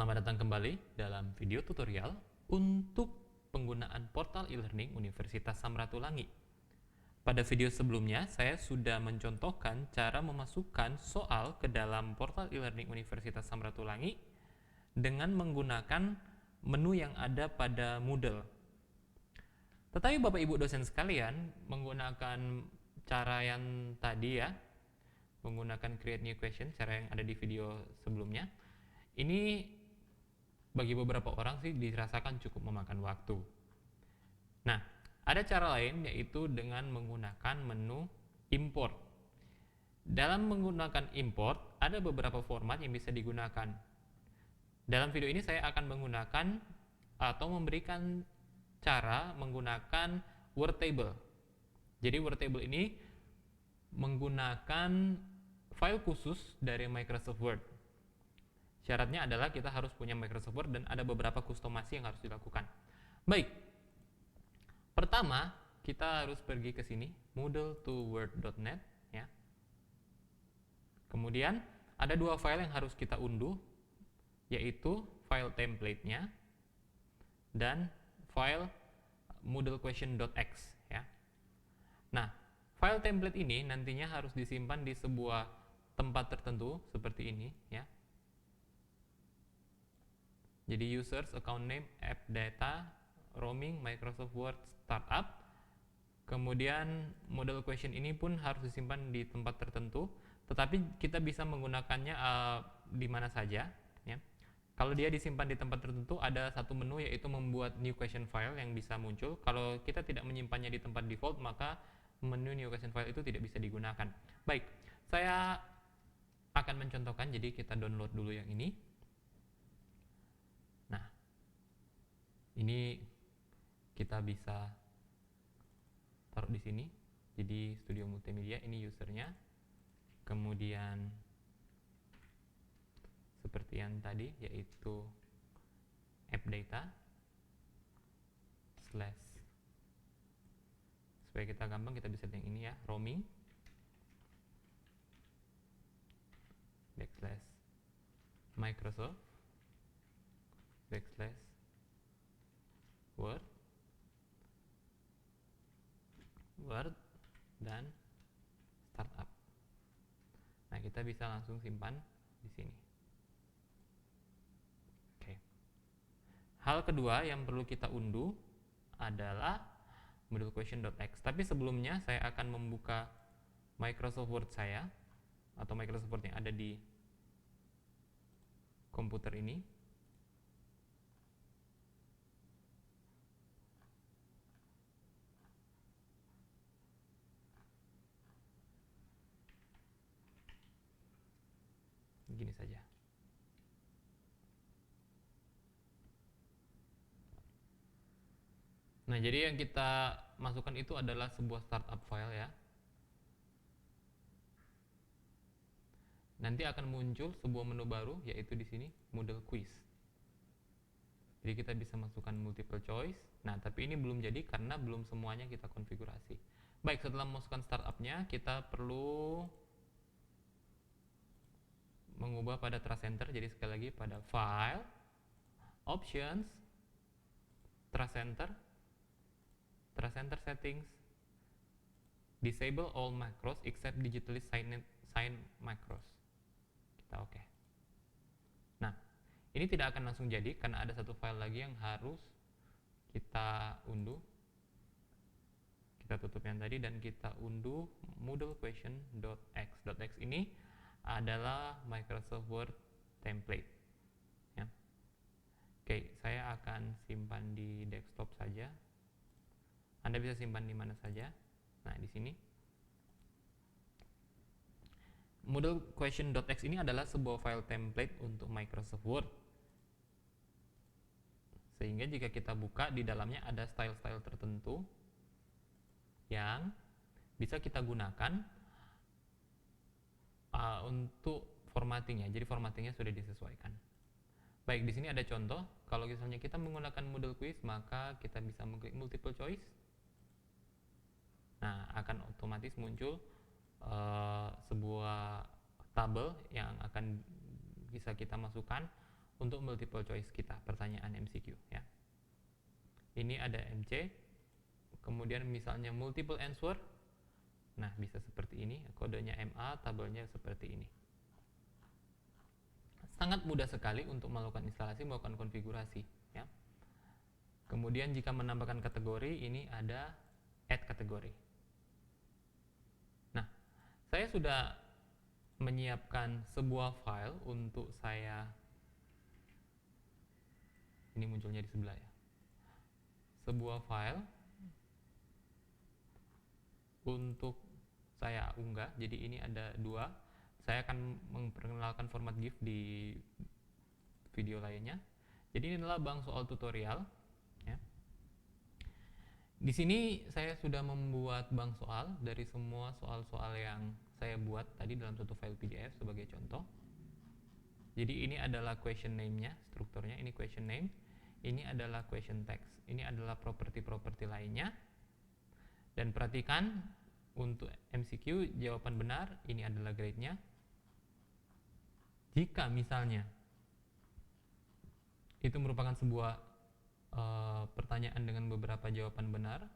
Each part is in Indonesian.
Selamat datang kembali dalam video tutorial untuk penggunaan portal e-learning Universitas Samratulangi. Pada video sebelumnya, saya sudah mencontohkan cara memasukkan soal ke dalam portal e-learning Universitas Samratulangi dengan menggunakan menu yang ada pada Moodle. Tetapi Bapak Ibu dosen sekalian, menggunakan cara yang tadi ya, menggunakan create new question, cara yang ada di video sebelumnya, ini bagi beberapa orang sih dirasakan cukup memakan waktu. Nah, ada cara lain yaitu dengan menggunakan menu import. Dalam menggunakan import, ada beberapa format yang bisa digunakan. Dalam video ini saya akan menggunakan atau memberikan cara menggunakan word table. Jadi word table ini menggunakan file khusus dari Microsoft Word. Syaratnya adalah kita harus punya Microsoft Word dan ada beberapa kustomasi yang harus dilakukan. Baik, pertama kita harus pergi ke sini, moodle2word.net ya. Kemudian ada dua file yang harus kita unduh, yaitu file template-nya dan file moodlequestion.x ya. Nah, file template ini nantinya harus disimpan di sebuah tempat tertentu seperti ini ya. Jadi users, account name, app data, roaming, Microsoft Word, startup. Kemudian model question ini pun harus disimpan di tempat tertentu, tetapi kita bisa menggunakannya di mana saja ya. Kalau dia disimpan di tempat tertentu, ada satu menu yaitu membuat new question file yang bisa muncul. Kalau kita tidak menyimpannya di tempat default, maka menu new question file itu tidak bisa digunakan. Baik, saya akan mencontohkan, jadi kita download dulu yang ini. Nah, ini kita bisa taruh di sini. Jadi Studio Multimedia ini usernya. Kemudian seperti yang tadi, yaitu app data slash, supaya kita gampang kita bisa yang ini ya, roaming backslash Microsoft backslash Word dan startup. Nah, kita bisa langsung simpan di sini. Oke. Hal kedua yang perlu kita unduh adalah moodlequestion.x. Tapi sebelumnya saya akan membuka Microsoft Word saya atau Microsoft Word yang ada di komputer ini. Gini saja. Nah, jadi yang kita masukkan itu adalah sebuah startup file ya. Nanti akan muncul sebuah menu baru, yaitu di sini Moodle Quiz. Jadi kita bisa masukkan multiple choice. Nah, tapi ini belum jadi karena belum semuanya kita konfigurasi. Baik, setelah memasukkan startupnya, kita perlu mengubah pada Trust Center. Jadi sekali lagi pada File, Options, Trust Center Settings, Disable all macros except digitally signed macros. Kita oke. Nah, ini tidak akan langsung jadi karena ada satu file lagi yang harus kita unduh. Kita tutup yang tadi dan kita unduh moodlequestion.x. .x ini adalah Microsoft Word template ya. Oke, saya akan simpan di desktop saja. Anda bisa simpan di mana saja. Nah, di sini moodlequestion.x ini adalah sebuah file template untuk Microsoft Word. Sehingga jika kita buka, di dalamnya ada style-style tertentu yang bisa kita gunakan untuk formattingnya. Jadi formattingnya sudah disesuaikan. Baik, di sini ada contoh. Kalau misalnya kita menggunakan Moodle Quiz, maka kita bisa mengklik multiple choice. Nah, akan otomatis muncul sebuah tabel yang akan bisa kita masukkan untuk multiple choice kita, pertanyaan MCQ ya. Ini ada MC, kemudian misalnya multiple answer, nah bisa seperti ini, kodenya MA, tabelnya seperti ini. Sangat mudah sekali untuk melakukan instalasi, melakukan konfigurasi ya. Kemudian jika menambahkan kategori, ini ada add kategori. Nah, saya sudah menyiapkan sebuah file untuk saya, ini munculnya di sebelah ya, sebuah file untuk saya unggah. Jadi ini ada dua, saya akan memperkenalkan format GIF di video lainnya. Jadi ini adalah bank soal tutorial ya. Di sini saya sudah membuat bank soal dari semua soal-soal yang saya buat tadi dalam satu file PDF sebagai contoh. Jadi ini adalah question name-nya, strukturnya ini question name, ini adalah question text, ini adalah properti-properti lainnya. Dan perhatikan untuk MCQ jawaban benar, ini adalah grade-nya. Jika misalnya itu merupakan sebuah pertanyaan dengan beberapa jawaban benar,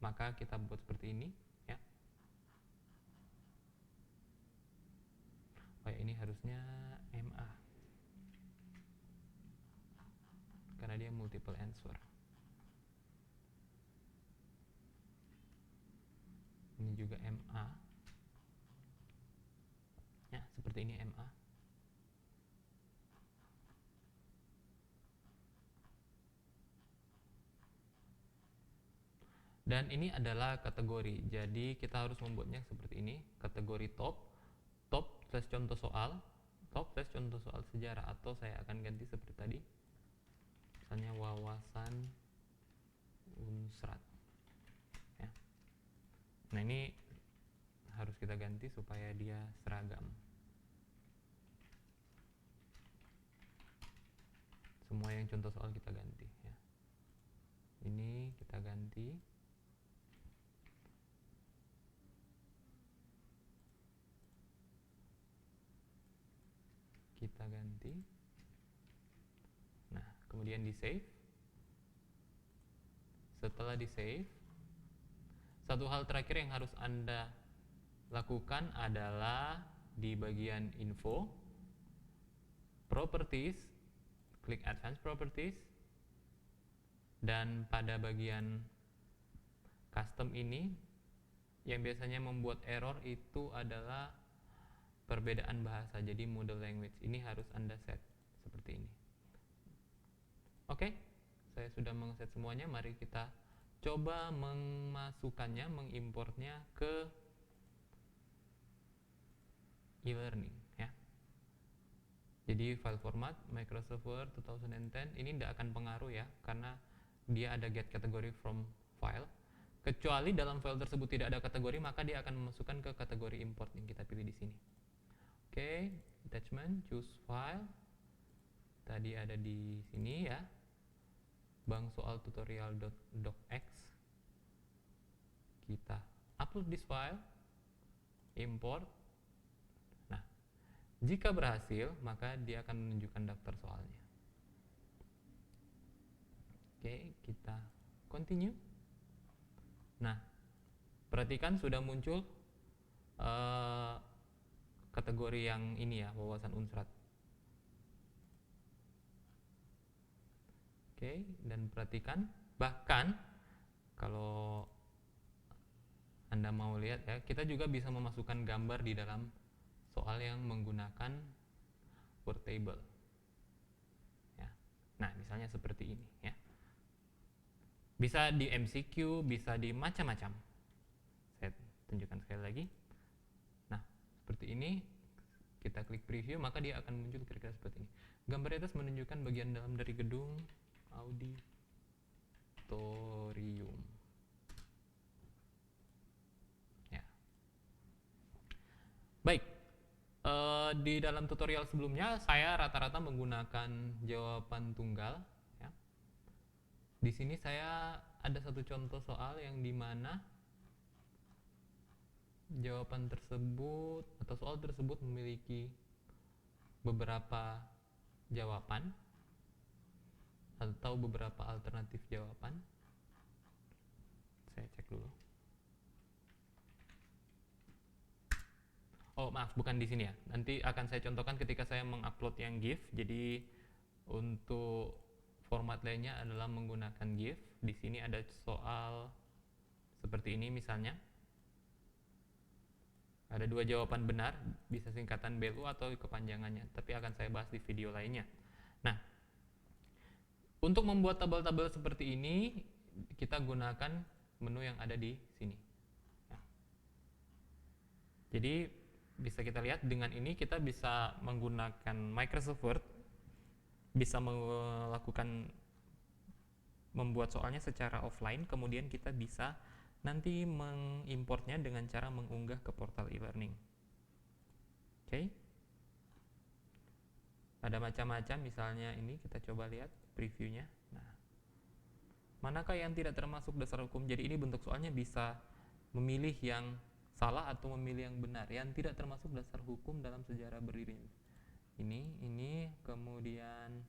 maka kita buat seperti ini ya. Oh ya, ini harusnya MA karena dia multiple answer. Ini juga MA ya, seperti ini MA. Dan ini adalah kategori, jadi kita harus membuatnya seperti ini. Kategori top slash contoh soal, top slash contoh soal sejarah, atau saya akan ganti seperti tadi, misalnya wawasan unsrat ya. Nah ini harus kita ganti supaya dia seragam, semua yang contoh soal kita ganti ya. Ini kita ganti, kita ganti. Nah kemudian di save. Setelah di save, satu hal terakhir yang harus Anda lakukan adalah di bagian info, properties, klik advanced properties, dan pada bagian custom ini yang biasanya membuat error itu adalah perbedaan bahasa, jadi model language ini harus Anda set seperti ini. Oke, saya sudah mengset semuanya. Mari kita coba memasukkannya, mengimportnya ke e-learning ya. Jadi file format Microsoft Word 2010 ini tidak akan pengaruh ya, karena dia ada get category from file. Kecuali dalam file tersebut tidak ada kategori, maka dia akan memasukkan ke kategori import yang kita pilih di sini. Oke, attachment, choose file. Tadi ada di sini ya, bank soal tutorial.docx. Kita upload this file, import. Nah, jika berhasil, maka dia akan menunjukkan daftar soalnya. Oke, kita continue. Nah, perhatikan sudah muncul kategori yang ini ya, wawasan unsrat. Oke, dan perhatikan, bahkan kalau Anda mau lihat ya, kita juga bisa memasukkan gambar di dalam soal yang menggunakan word table ya. Nah misalnya seperti ini ya, bisa di MCQ, bisa di macam-macam. Saya tunjukkan sekali lagi. Nah seperti ini, kita klik preview, maka dia akan muncul kira-kira seperti ini. Gambar atas menunjukkan bagian dalam dari gedung auditorium ya. Baik, di dalam tutorial sebelumnya saya rata-rata menggunakan jawaban tunggal ya. Di sini saya ada satu contoh soal yang dimana jawaban tersebut atau soal tersebut memiliki beberapa jawaban atau beberapa alternatif jawaban. Saya cek dulu. Oh maaf, bukan di sini ya. Nanti akan saya contohkan ketika saya mengupload yang GIF. Jadi untuk format lainnya adalah menggunakan GIF. Di sini ada soal seperti ini misalnya. Ada dua jawaban benar, bisa singkatan BLU atau kepanjangannya. Tapi akan saya bahas di video lainnya. Nah, untuk membuat tabel-tabel seperti ini, kita gunakan menu yang ada di sini. Nah, jadi bisa kita lihat dengan ini kita bisa menggunakan Microsoft Word, bisa membuat soalnya secara offline, kemudian kita bisa nanti mengimportnya dengan cara mengunggah ke portal e-learning. Oke. Ada macam-macam, misalnya ini kita coba lihat previewnya. Nah, manakah yang tidak termasuk dasar hukum? Jadi ini bentuk soalnya bisa memilih yang salah atau memilih yang benar, yang tidak termasuk dasar hukum dalam sejarah berdiri. Ini, kemudian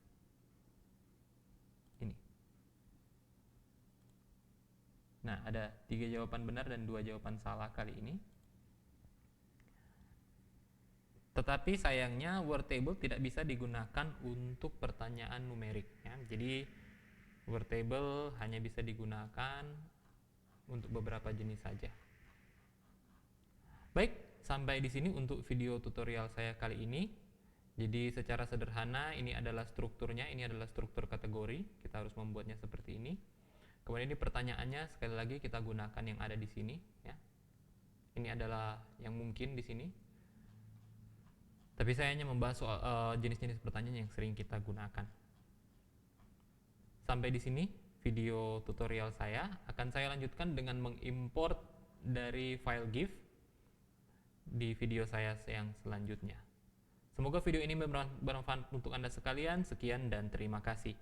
ini. Nah, ada 3 jawaban benar dan 2 jawaban salah kali ini. Tetapi sayangnya word table tidak bisa digunakan untuk pertanyaan numerik. Ya. Jadi word table hanya bisa digunakan untuk beberapa jenis saja. Baik, sampai di sini untuk video tutorial saya kali ini. Jadi secara sederhana ini adalah strukturnya, ini adalah struktur kategori. Kita harus membuatnya seperti ini. Kemudian ini pertanyaannya, sekali lagi kita gunakan yang ada di sini. Ya. Ini adalah yang mungkin di sini. Tapi saya hanya membahas soal jenis-jenis pertanyaan yang sering kita gunakan. Sampai di sini video tutorial saya. Akan saya lanjutkan dengan mengimport dari file GIF di video saya yang selanjutnya. Semoga video ini bermanfaat untuk Anda sekalian. Sekian dan terima kasih.